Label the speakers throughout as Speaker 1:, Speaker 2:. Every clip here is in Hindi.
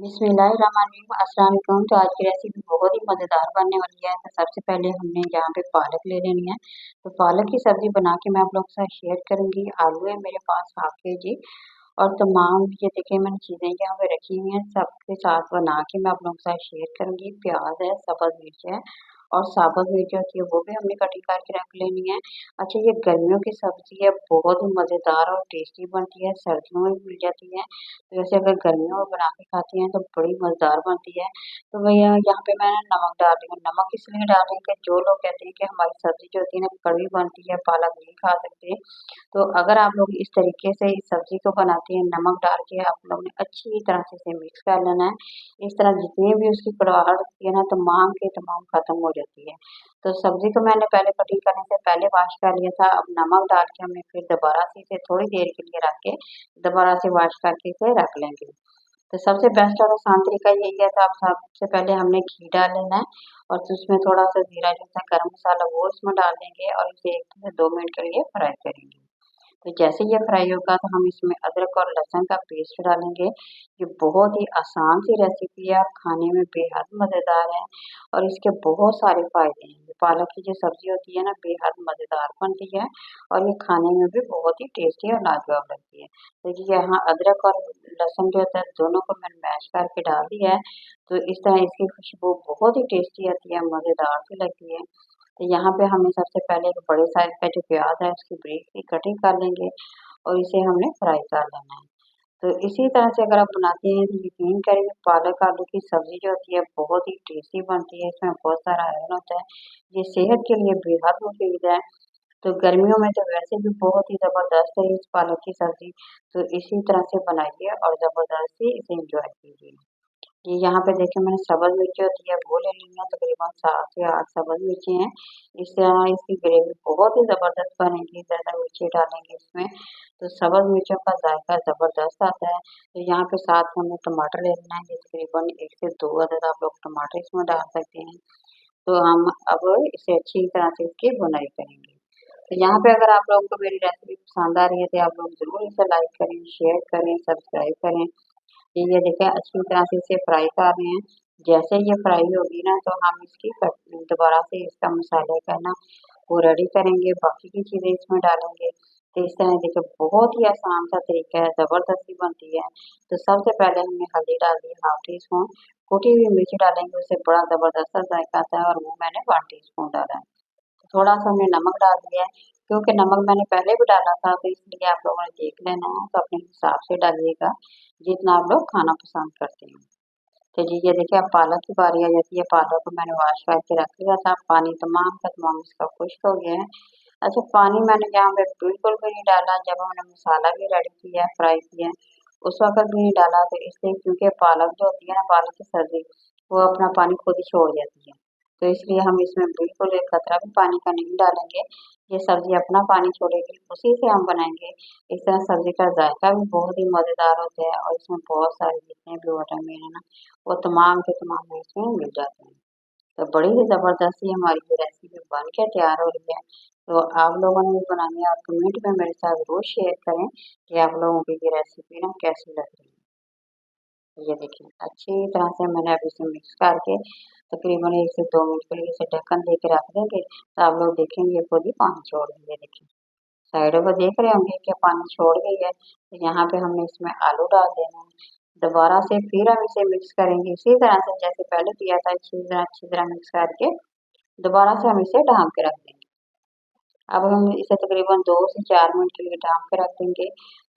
Speaker 1: बिस्मिल्लाहिर्रहमानिर्रहीम। अस्सलाम वालेकुम। तो आज की रेसिपी बहुत ही मज़ेदार बनने वाली है। तो सबसे पहले हमने यहाँ पे पालक ले लेनी है। तो पालक की सब्ज़ी बना के मैं आप लोगों के साथ शेयर करूँगी। आलू है मेरे पास हाफ केजी और तमाम ये देखिए मैंने चीज़ें यहाँ पे रखी हुई हैं, सबके साथ बना के मैं आप लोगों के साथ शेयर करूँगी। प्याज है, सब्ज़ मिर्च है और साबुत मिर्च होती है वो भी हमने कटिंग करके रख लेनी है। अच्छा, ये गर्मियों की सब्ज़ी है, बहुत ही मज़ेदार और टेस्टी बनती है, सर्दियों में भी मिल जाती है। तो वैसे अगर गर्मियों में बना के खाते हैं तो बड़ी मज़ेदार बनती है। तो भैया यहाँ पे मैंने नमक डाल रही हूँ। नमक इसलिए डाल रही हूँ कि जो लोग कहते हैं कि हमारी सब्ज़ी जो होती है ना कड़वी बनती है, पालक नहीं खा सकते, तो अगर आप लोग इस तरीके से इस सब्ज़ी को बनाते हैं, नमक डाल के आप लोगों ने अच्छी तरह से इसे मिक्स कर लेना है। इस तरह जितनी भी उसकी कड़वाहट होती है ना तमाम के तमाम ख़त्म हो जाती है। तो सब्ज़ी को मैंने पहले कटिंग करने से पहले वॉश कर लिया था। अब नमक डाल के हमने फिर दोबारा से इसे थोड़ी देर के लिए रख के दोबारा से वॉश करके इसे रख लेंगे। तो सबसे बेस्ट और आसान तरीका यही है। तो आप सबसे पहले हमने घी डाल लेना है और फिर उसमें थोड़ा सा जीरा जो है गरम मसाला वो इसमें डाल देंगे और इसे 1 से 2 मिनट के लिए फ्राई करेंगे। तो जैसे ये फ्राई होगा तो हम इसमें अदरक और लहसुन का पेस्ट डालेंगे। ये बहुत ही आसान सी रेसिपी है, खाने में बेहद मज़ेदार है और इसके बहुत सारे फ़ायदे हैं। ये पालक की जो सब्ज़ी होती है ना बेहद मज़ेदार बनती है और ये खाने में भी बहुत ही टेस्टी और लाजवाब लगती है। तो ये यहाँ अदरक और लहसुन जो होता है दोनों को मैंने मैश करके डाल दिया है। तो इस तरह इसकी खुशबू बहुत ही टेस्टी आती है, मज़ेदार सी लगती है। तो यहाँ पे हमें सबसे पहले एक बड़े साइज़ का जो प्याज है उसकी ब्रीक सी कटिंग कर लेंगे और इसे हमने फ्राई कर लेना है। तो इसी तरह से अगर आप बनाते हैं तो यकीन करिए पालक आलू की सब्ज़ी जो होती है बहुत ही टेस्टी बनती है, इसमें बहुत सारा आयरन होता है, ये सेहत के लिए बेहद मुफीद है। तो गर्मियों में तो वैसे भी बहुत ही ज़बरदस्त है इस पालक की सब्ज़ी, तो इसी तरह से बनाइए और ज़बरदस्ती इसे एंजॉय कीजिए। ये यहाँ पे देखिए मैंने सब्ज़ मिर्ची होती है वो ले ली है, तकरीबन 7 से 8 सब्ज़ मिर्ची हैं। इस तरह इसकी ग्रेवी बहुत ही ज़बरदस्त बनेगी, ज़्यादा मिर्ची डालेंगे इसमें तो सब्ज़ मिर्चों का जायका ज़बरदस्त आता है। तो यहाँ पे साथ में हमें टमाटर ले लेना है, ये तकरीबन 1 से 2 अदद आप लोग टमाटर इसमें डाल सकते हैं। तो हम अब इसे अच्छी तरह से इसकी बुनाई करेंगे। तो यहाँ पे अगर आप लोगों को मेरी रेसिपी पसंद आ रही है तो आप लोग ज़रूर इसे लाइक करें, शेयर करें, सब्सक्राइब करें। ये देखिए अच्छी तरह से इसे फ्राई कर रहे हैं। जैसे ये फ्राई होगी ना तो हम इसकी दोबारा से इसका मसाले का ना वो रेडी करेंगे, बाकी की चीज़ें इसमें डालेंगे। तो इस तरह देखिए बहुत ही आसान सा तरीका है, ज़बरदस्ती बनती है। तो सबसे पहले हमने हल्दी डाल दी हाफ टी स्पून, कुटी हुई मिर्च डालेंगे उससे बड़ा ज़बरदस्त सा जायका आता है और वो मैंने 1 टीस्पून डाला है। थोड़ा-सा हमने नमक डाल दिया है, क्योंकि नमक मैंने पहले भी डाला था तो इसलिए आप लोगों ने देख लेना है, तो अपने हिसाब से डालिएगा, जितना आप लोग खाना पसंद करते हैं। तो जी ये देखिए अब पालक की बारी आ जाती है, पालक को मैंने वॉश करके रख लिया था, पानी तमाम का तमाम इसका खुश्क हो गया है। अच्छा, पानी मैंने यहाँ पे बिल्कुल भी नहीं डाला, जब हमने मसाला भी रेडी किया है, फ्राई किया है, उस वक़्त भी नहीं डाला तो इसलिए क्योंकि पालक जो होती है ना पालक की सब्ज़ी, वो अपना पानी खुद ही छोड़ जाती है। तो इसलिए हम इसमें बिल्कुल एक कतरा भी पानी का नहीं डालेंगे, ये सब्ज़ी अपना पानी छोड़ेगी, उसी से हम बनाएँगे। इस तरह सब्ज़ी का जायका भी बहुत ही मज़ेदार होता है और इसमें बहुत सारे जितने भी विटामिन है ना, वो तमाम के तमाम इसमें मिल जाते हैं। तो बड़ी ही ज़बरदस्त ये हमारी ये रेसिपी बन के तैयार हो रही है। तो आप लोगों ने भी बनानी है और कमेंट में मेरे साथ ज़रूर शेयर करें कि आप लोगों को ये रेसिपी ना कैसी लग रही है। ये देखिए अच्छी तरह से मैंने अब इसे मिक्स करके तकरीबन 1 से 2 मिनट के लिए इसे ढक्कन दे के रख देंगे, तो आप लोग देखेंगे खुद ही पानी छोड़ देंगे। देखिए साइडों पर देख रहे होंगे कि पानी छोड़ गई है, तो यहाँ पे हमने इसमें आलू डाल देना है। दोबारा से फिर हम इसे मिक्स करेंगे इसी तरह से जैसे पहले किया था, अच्छी तरह मिक्स करके दोबारा से हम इसे ढाँप के रख देंगे। अब हम इसे तकरीबन 2 से 4 मिनट के लिए ढाँप के रख देंगे।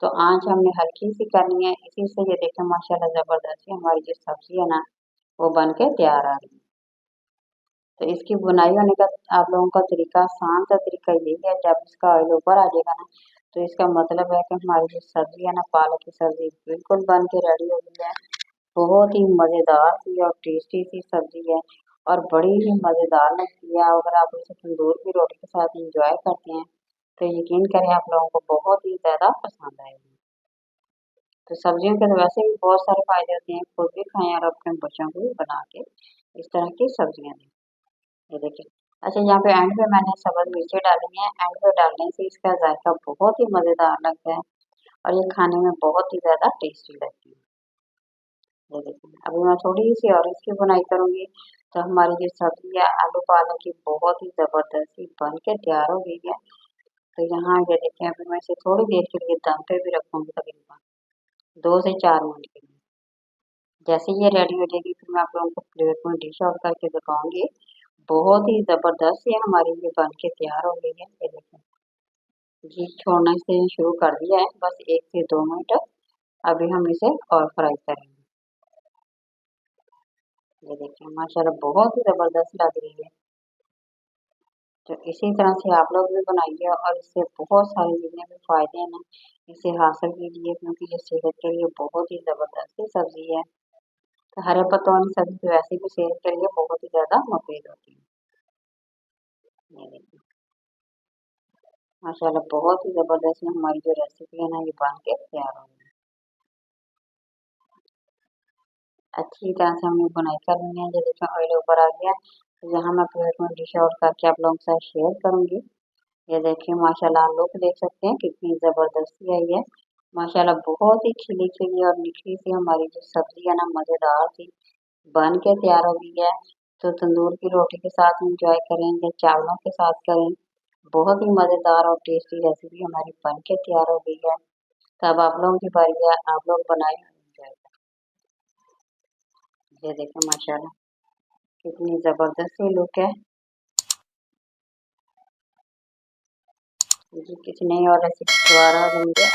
Speaker 1: तो आँच हमने हल्की सी करनी है, इसी से ये देखें माशाल्लाह ज़बरदस्त हमारी जो सब्ज़ी है ना, वो बन के तैयार आ रही है। तो इसकी बुनाई होने का आप लोगों का तरीका आसान सा तरीका यही है, जब इसका ऑयल ऊपर आ जाएगा ना, तो इसका मतलब है कि हमारी जो सब्ज़ी है ना पालक की सब्ज़ी बिल्कुल बन के रेडी हो गई है। बहुत ही मज़ेदार सी और टेस्टी सी सब्ज़ी है और बड़ी ही मज़ेदार लगती है। अगर आप इसे तंदूर की रोटी के साथ एंजॉय करते हैं, तो यकीन करें आप लोगों को बहुत ही ज़्यादा पसंद आएगी। तो सब्जियों के तो वैसे भी बहुत सारे फ़ायदे होते हैं, खुद भी खाएँ और अपने बच्चों को भी बना के इस तरह की सब्जियाँ दें। ये देखिए अच्छा यहाँ पे एंड पे मैंने सब्ज़ मिर्ची डाली हैं, एंड पे डालने से इसका जायका बहुत ही मज़ेदार लगता है और ये खाने में बहुत ही ज़्यादा टेस्टी लगती है। ये देखिए अभी मैं थोड़ी सी और इसकी बुनाई करूंगी तो हमारी जो सब्जी है आलू पालक की बहुत ही जबरदस्ती बन के तैयार हो गई है। तो यहाँ ये देखिए अभी मैं इसे थोड़ी देर के लिए दम पे भी रखूंगी तकरीबन 2 से 4 मिनट के लिए। जैसे ये रेडी हो जाएगी फिर मैं आप लोगों को प्लेट में डिश आउट करके दिखाऊंगी। बहुत ही जबरदस्त ये हमारी ये बन के तैयार हो गई है। ये देखिए घी छोड़ना से शुरू कर दिया है, बस 1 से 2 मिनट अभी हम इसे और फ्राई करेंगे। ये देखिए माशाल्लाह बहुत ही जबरदस्त लग रही है। तो इसी तरह से आप लोग भी बनाइए और इससे बहुत सारे जितने भी फायदे हैं ना इसे हासिल कीजिए क्योंकि ये सेहत के लिए बहुत ही जबरदस्त सब्जी है। तो हरे पत्तों वाली सब्जी तो वैसे भी सेहत के लिए बहुत ही ज्यादा मुफीद होती है। ये देखिए माशाल्लाह बहुत ही जबरदस्त हमारी जो रेसिपी है ना ये बन के तैयार हो गई। अच्छी तरह से हमने बुनाई कर ली है। ये देखिए ऑयल ऊपर आ गया तो यहाँ मैं प्लेट में डिश आउट करके आप लोगों के साथ शेयर करूंगी। ये देखिए माशाल्लाह आप लोग देख सकते हैं कितनी जबरदस्ती आई है। माशाल्लाह बहुत ही खिली खिली और निखरी सी हमारी जो सब्जी है ना मजेदार सी बन के तैयार हो गई है। तो तंदूर की रोटी के साथ इंजॉय करें या चावलों के साथ करें। बहुत ही मजेदार और टेस्टी रेसिपी हमारी बन के तैयार हो गई है। तब आप लोगों की बारी है, आप लोग बनाए और enjoy करें। ये देखो माशाल्लाह कितनी जबरदस्त ये लुक है। जी किसी नई और रेसिपी दोबारा मिलेंगे।